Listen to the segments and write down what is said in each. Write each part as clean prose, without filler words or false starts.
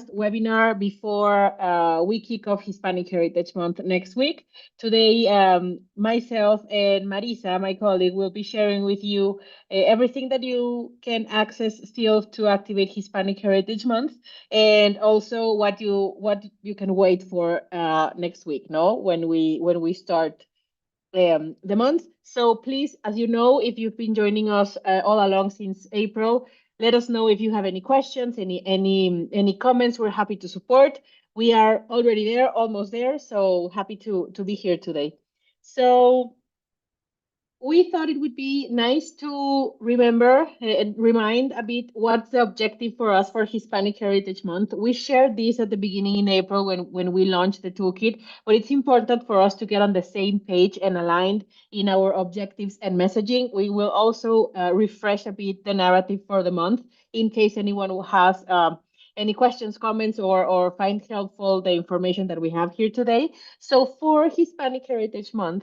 webinar before we kick off Hispanic Heritage Month next week. Today, myself and Marisa, my colleague, will be sharing with you everything that you can access still to activate Hispanic Heritage Month, and also what you can wait for next week. No, when we start the month. So please, as you know, if you've been joining us all along since April, let us know if you have any questions, any comments. We're happy to support. We are already there, almost there. So happy to be here today. So we thought it would be nice to remember and remind a bit what's the objective for us for Hispanic Heritage Month. We shared this at the beginning in April when we launched the toolkit, but it's important for us to get on the same page and aligned in our objectives and messaging. We will also refresh a bit the narrative for the month in case anyone who has any questions, comments, or find helpful the information that we have here today. So for Hispanic Heritage Month,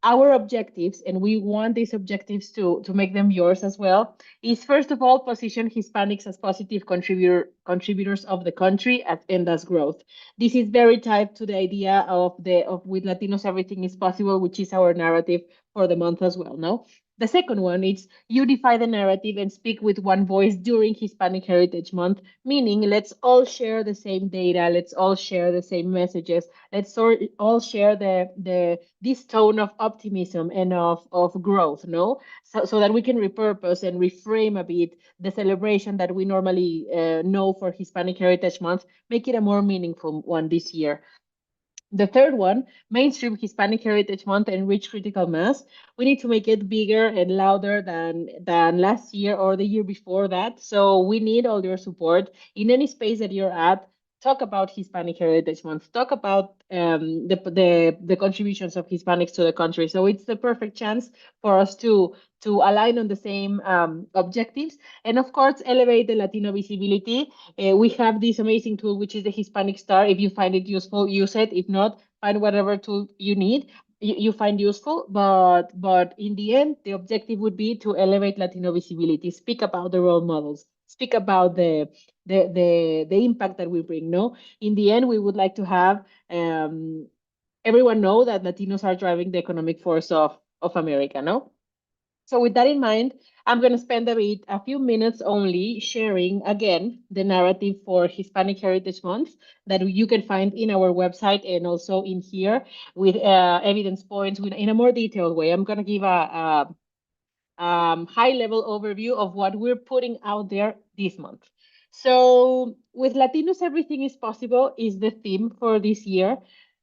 our objectives, and we want these objectives to make them yours as well, is first of all position Hispanics as positive contributors of the country and as growth. This is very tied to the idea of with Latinos everything is possible, which is our narrative for the month as well. No. The second one is unify the narrative and speak with one voice during Hispanic Heritage Month, meaning let's all share the same data, let's all share the same messages, let's all share the this tone of optimism and of growth, no? So that we can repurpose and reframe a bit the celebration that we normally know for Hispanic Heritage Month, make it a more meaningful one this year. The third one, mainstream Hispanic Heritage Month and reach critical mass. We need to make it bigger and louder than last year or the year before that. So we need all your support in any space that you're at. Talk about Hispanic Heritage Month. Talk about the contributions of Hispanics to the country. So it's the perfect chance for us to align on the same objectives, and of course elevate the Latino visibility. We have this amazing tool, which is the Hispanic Star. If you find it useful, use it. If not, find whatever tool you need, you find useful. But in the end, the objective would be to elevate Latino visibility, speak about the role models, speak about the impact that we bring. No, in the end, we would like to have everyone know that Latinos are driving the economic force of America. No. So with that in mind, I'm going to spend a few minutes only sharing again the narrative for Hispanic Heritage Month that you can find in our website and also in here with evidence points in a more detailed way. I'm going to give a high-level overview of what we're putting out there this month. So with Latinos, everything is possible is the theme for this year,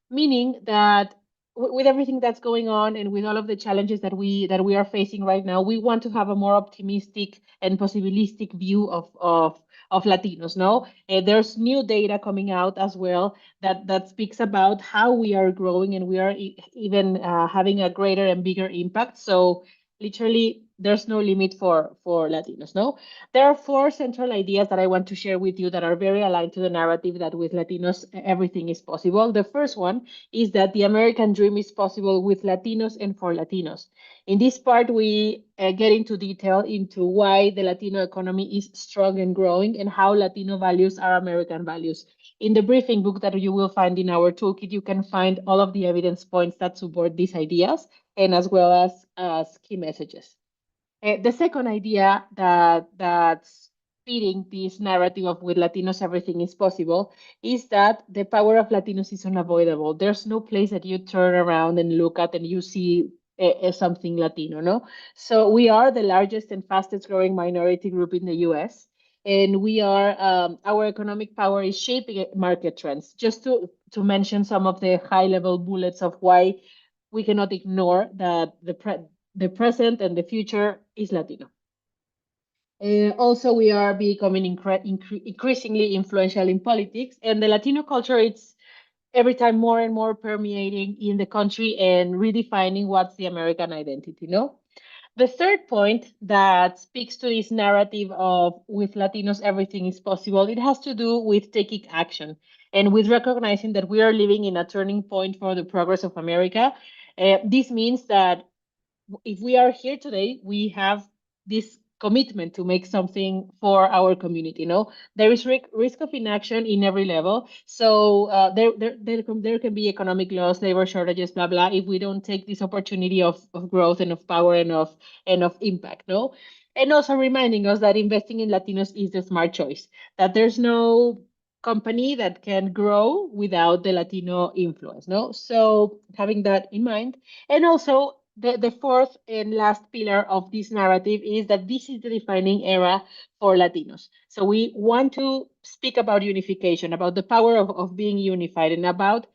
meaning that with everything that's going on and with all of the challenges that we are facing right now, we want to have a more optimistic and possibilistic view of Latinos. No, there's new data coming out as well that speaks about how we are growing and we are even having a greater and bigger impact. So literally there's no limit for Latinos. No, there are four central ideas that I want to share with you that are very aligned to the narrative that with Latinos everything is possible. The first one is that the American dream is possible with Latinos and for Latinos. In this part, we get into detail into why the Latino economy is strong and growing and how Latino values are American values. In the briefing book that you will find in our toolkit, you can find all of the evidence points that support these ideas and as well as key messages. The second idea that's feeding this narrative of with Latinos everything is possible is that the power of Latinos is unavoidable. There's no place that you turn around and look at and you see something Latino, no? So we are the largest and fastest growing minority group in the US. And we are, our economic power is shaping market trends. Just to mention some of the high level bullets of why we cannot ignore that the present and the future is Latino. Also, we are becoming increasingly influential in politics, and the Latino culture it's every time more and more permeating in the country and redefining what's the American identity. No. The third point that speaks to this narrative of with Latinos everything is possible, it has to do with taking action and with recognizing that we are living in a turning point for the progress of America. This means that if we are here today, we have this commitment to make something for our community. There is risk of inaction in every level. So there can be economic loss, labor shortages, blah blah, if we don't take this opportunity of growth and of power and of impact. No. And also reminding us that investing in Latinos is the smart choice, that there's no company that can grow without the Latino influence. No. So having that in mind. And also, the fourth and last pillar of this narrative is that this is the defining era for Latinos. So we want to speak about unification, about the power of being unified, and about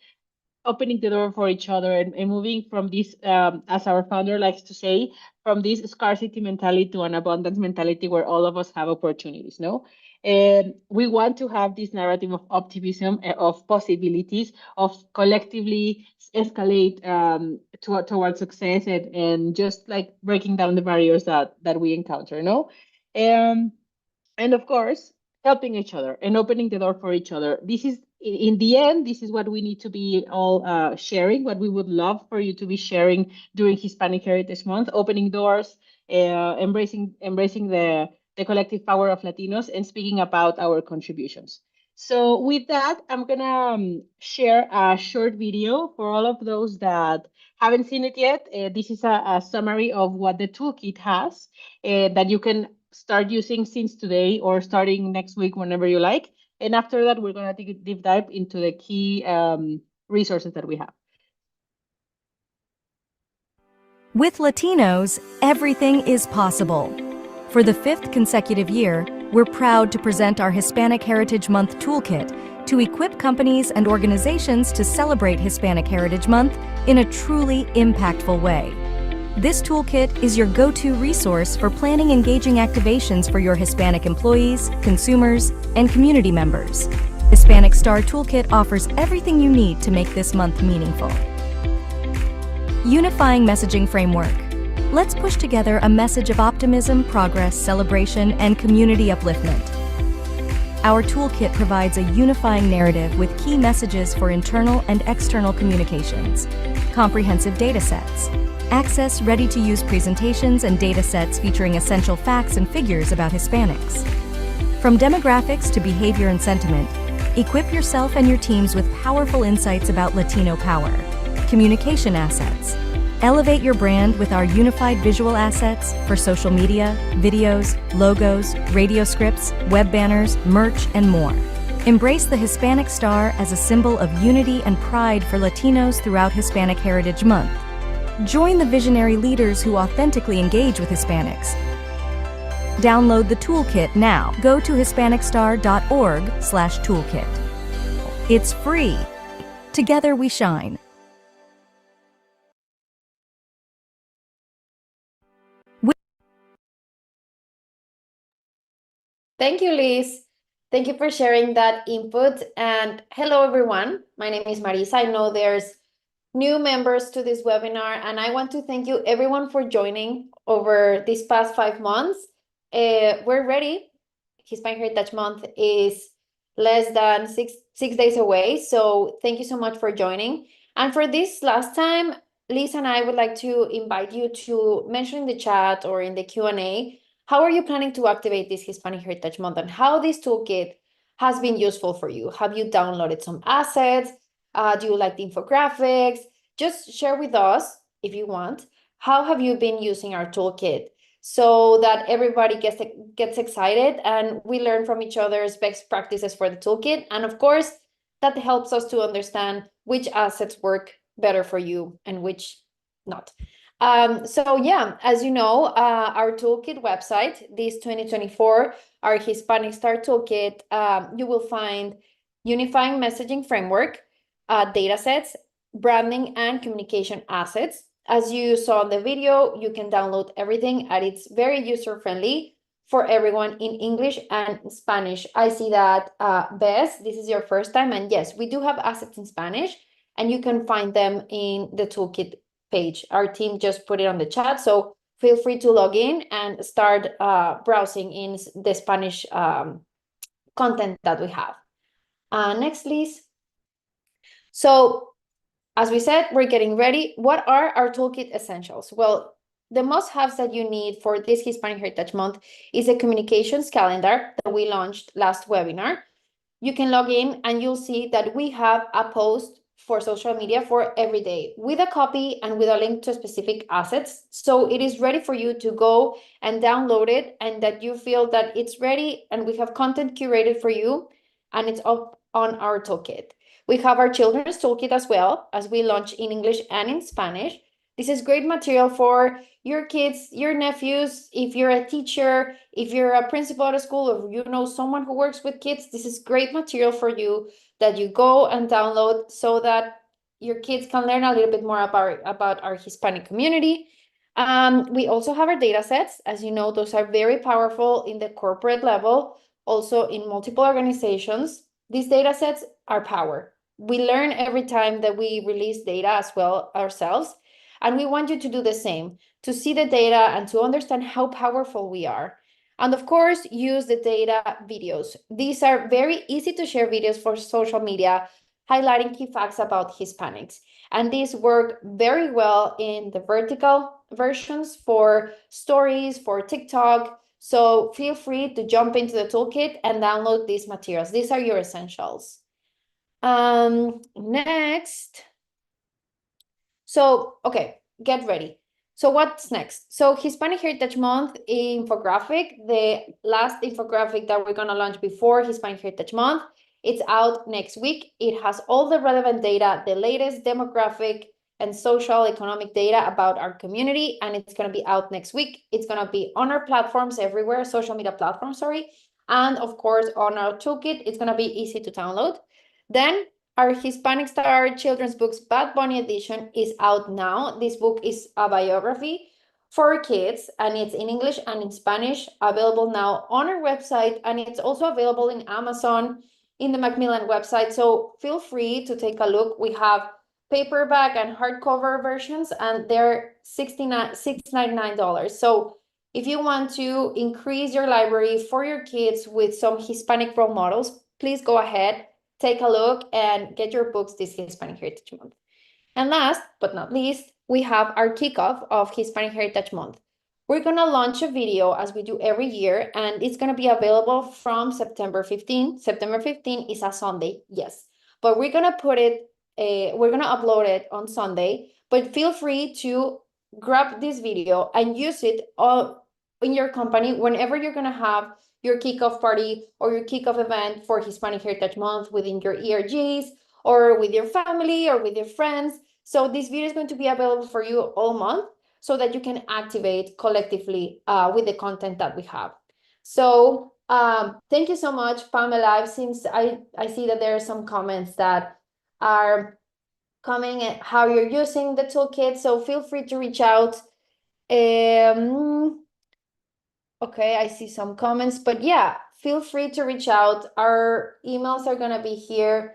opening the door for each other, and moving from this, as our founder likes to say, from this scarcity mentality to an abundance mentality where all of us have opportunities. No. And we want to have this narrative of optimism, of possibilities, of collectively escalate, towards success, and just like breaking down the barriers that we encounter. No. And of course, helping each other and opening the door for each other. This is, in the end, this is what we need to be all sharing, what we would love for you to be sharing during Hispanic Heritage Month, opening doors, embracing the collective power of Latinos, and speaking about our contributions. So with that, I'm gonna share a short video for all of those that haven't seen it yet. This is a summary of what the toolkit has, that you can start using since today or starting next week, whenever you like. And after that, we're going to take a deep dive into the key resources that we have. With Latinos, everything is possible. For the 5th consecutive year, we're proud to present our Hispanic Heritage Month Toolkit to equip companies and organizations to celebrate Hispanic Heritage Month in a truly impactful way. This toolkit is your go-to resource for planning engaging activations for your Hispanic employees, consumers, and community members. Hispanic Star Toolkit offers everything you need to make this month meaningful. Unifying messaging framework. Let's push together a message of optimism, progress, celebration, and community upliftment. Our toolkit provides a unifying narrative with key messages for internal and external communications, comprehensive data sets, access ready-to-use presentations and data sets featuring essential facts and figures about Hispanics. From demographics to behavior and sentiment, equip yourself and your teams with powerful insights about Latino power. Communication assets. Elevate your brand with our unified visual assets for social media, videos, logos, radio scripts, web banners, merch, and more. Embrace the Hispanic Star as a symbol of unity and pride for Latinos throughout Hispanic Heritage Month. Join the visionary leaders who authentically engage with Hispanics. Download the toolkit now. Go to hispanicstar.org/toolkit. It's free. Together we shine. Thank you, Liz. Thank you for sharing that input. And hello, everyone. My name is Marisa. I know there's new members to this webinar, and I want to thank you everyone for joining over these past 5 months. We're ready. Hispanic Heritage Month is less than six days away, so thank you so much for joining. And for this last time, Liz and I would like to invite you to mention in the chat or in the Q&A, how are you planning to activate this Hispanic Heritage Month, and how this toolkit has been useful for you? Have you downloaded some assets? Do you like the infographics? Just share with us, if you want, how have you been using our toolkit so that everybody gets excited and we learn from each other's best practices for the toolkit. And of course, that helps us to understand which assets work better for you and which not. So yeah, as you know, our toolkit website, this 2024, our Hispanic Star Toolkit, you will find unifying messaging framework, data sets, branding, and communication assets. As you saw in the video, you can download everything, and it's very user-friendly for everyone in English and Spanish. I see that, Bess, this is your first time, and yes, we do have assets in Spanish, and you can find them in the toolkit page. Our team just put it on the chat, so feel free to log in and start browsing in the Spanish content that we have. Next, please. So, as we said, we're getting ready. What are our toolkit essentials? Well, the must-haves that you need for this Hispanic Heritage Month is a communications calendar that we launched last webinar. You can log in and you'll see that we have a post for social media for every day with a copy and with a link to specific assets. So it is ready for you to go and download it, and that you feel that it's ready, and we have content curated for you and it's up on our toolkit. We have our children's toolkit as well, as we launch in English and in Spanish. This is great material for your kids, your nephews. If you're a teacher, if you're a principal at a school, or you know someone who works with kids, this is great material for you that you go and download so that your kids can learn a little bit more about our Hispanic community. We also have our data sets. As you know, those are very powerful in the corporate level, also in multiple organizations. These data sets are power. We learn every time that we release data as well ourselves. And we want you to do the same, to see the data and to understand how powerful we are. And of course, use the data videos. These are very easy to share videos for social media, highlighting key facts about Hispanics. And these work very well in the vertical versions for stories, for TikTok. So feel free to jump into the toolkit and download these materials. These are your essentials. Next. So, okay, get ready. So what's next? So Hispanic Heritage Month infographic, the last infographic that we're gonna launch before Hispanic Heritage Month, it's out next week. It has all the relevant data, the latest demographic and social economic data about our community, and it's gonna be out next week. It's gonna be on our platforms everywhere, social media platforms, sorry. And of course, on our toolkit, it's gonna be easy to download. Then our Hispanic Star Children's Books Bad Bunny edition is out now. This book is a biography for kids, and it's in English and in Spanish, available now on our website, and it's also available in Amazon, in the Macmillan website. So feel free to take a look. We have paperback and hardcover versions, and they're $6.99. So if you want to increase your library for your kids with some Hispanic role models, please go ahead, take a look, and get your books this Hispanic Heritage Month. And last but not least, we have our kickoff of Hispanic Heritage Month. We're gonna launch a video as we do every year, and it's gonna be available from September 15. September 15 is a Sunday, yes. But we're gonna we're gonna upload it on Sunday, but feel free to grab this video and use it in your company whenever you're gonna have your kickoff party or your kickoff event for Hispanic Heritage Month within your ERGs or with your family or with your friends. So this video is going to be available for you all month so that you can activate collectively with the content that we have. So thank you so much, Pamela. Since I see that there are some comments that are coming at how you're using the toolkit, so feel free to reach out. Okay, I see some comments, but yeah, feel free to reach out. Our emails are gonna be here.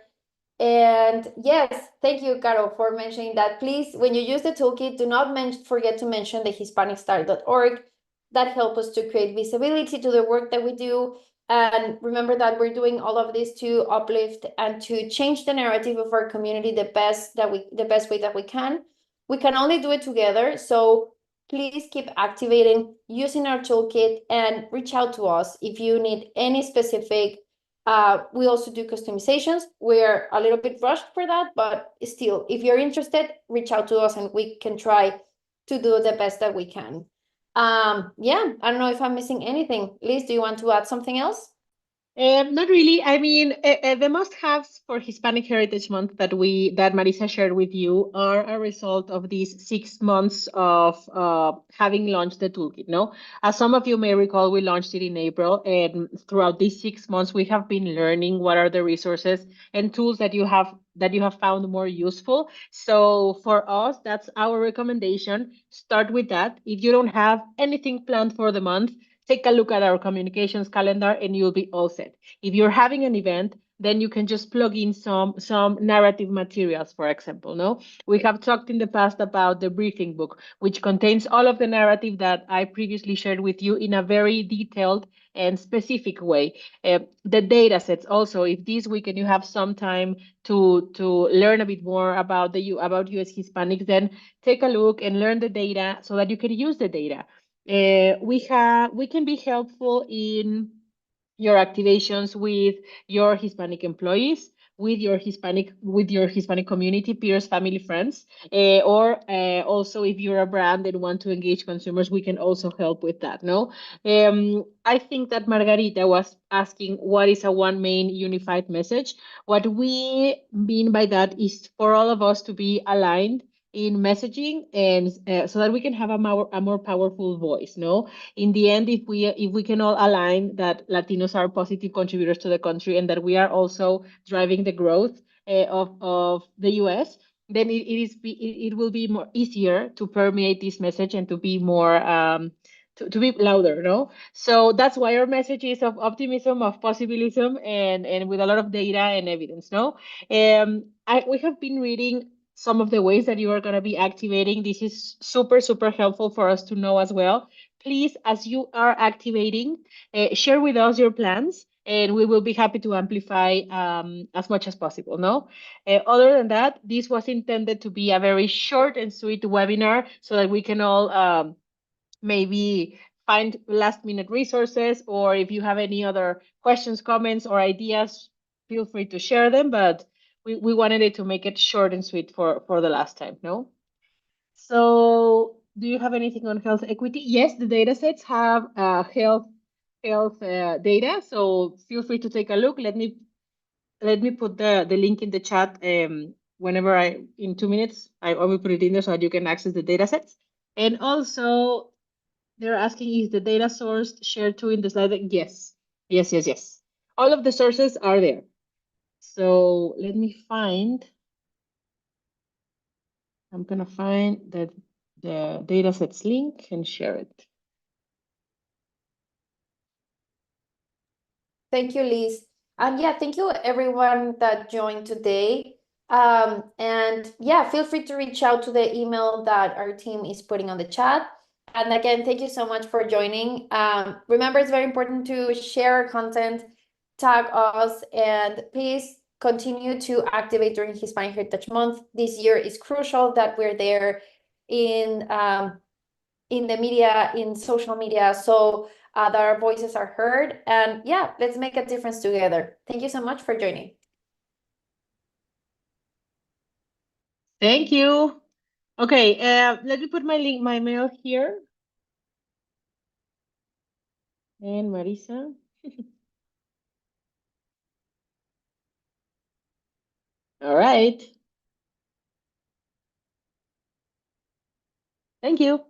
And yes, thank you, Caro, for mentioning that. Please, when you use the toolkit, do not forget to mention the hispanicstar.org. That helps us to create visibility to the work that we do. And remember that we're doing all of this to uplift and to change the narrative of our community the best way that we can. We can only do it together. So please keep activating, using our toolkit, and reach out to us if you need any specific. We also do customizations. We're a little bit rushed for that, but still, if you're interested, reach out to us and we can try to do the best that we can. Yeah, I don't know if I'm missing anything. Liz, do you want to add something else? Not really. I mean, the must-haves for Hispanic Heritage Month that Marisa shared with you are a result of these 6 months of having launched the toolkit. No, as some of you may recall, we launched it in April, and throughout these 6 months, we have been learning what are the resources and tools that you have found more useful. So for us, that's our recommendation. Start with that. If you don't have anything planned for the month, take a look at our communications calendar and you'll be all set. If you're having an event, then you can just plug in some narrative materials, for example. No, we have talked in the past about the briefing book, which contains all of the narrative that I previously shared with you in a very detailed and specific way. The data sets also, if this weekend you have some time to learn a bit more about about US Hispanics, then take a look and learn the data so that you can use the data. We can be helpful in your activations with your Hispanic employees, with your Hispanic community, peers, family, friends, or also if you're a brand and want to engage consumers, we can also help with that. No, I think that Margarita was asking what is a one main unified message. What we mean by that is for all of us to be aligned in messaging and so that we can have a more powerful voice. No, in the end, if we can all align that Latinos are positive contributors to the country and that we are also driving the growth of the US, then it will be more easier to permeate this message and to be more to be louder, no? So that's why our message is of optimism, of possibilism, and with a lot of data and evidence, no? We have been reading some of the ways that you are going to be activating. This is super, super helpful for us to know as well. Please, as you are activating, share with us your plans, and we will be happy to amplify as much as possible. No, other than that, this was intended to be a very short and sweet webinar so that we can all maybe find last minute resources, or if you have any other questions, comments, or ideas, feel free to share them. But we wanted it to make it short and sweet for the last time. No. So, do you have anything on health equity? Yes, the data sets have health data. So feel free to take a look. Let me put the link in the chat. Whenever in 2 minutes, I will put it in there so that you can access the data sets. And also, they're asking, is the data source shared too in the slide? Yes, yes, yes, yes. All of the sources are there. So let me find. I'm gonna find the datasets link and share it. Thank you, Liz. And yeah, thank you everyone that joined today. And yeah, feel free to reach out to the email that our team is putting on the chat. And again, thank you so much for joining. Remember, it's very important to share our content, tag us, and please continue to activate during Hispanic Heritage Month. This year is crucial that we're there in the media, in social media, so that our voices are heard. And yeah, let's make a difference together. Thank you so much for joining. Thank you. Okay, let me put my mail here. And Marisa. All right. Thank you.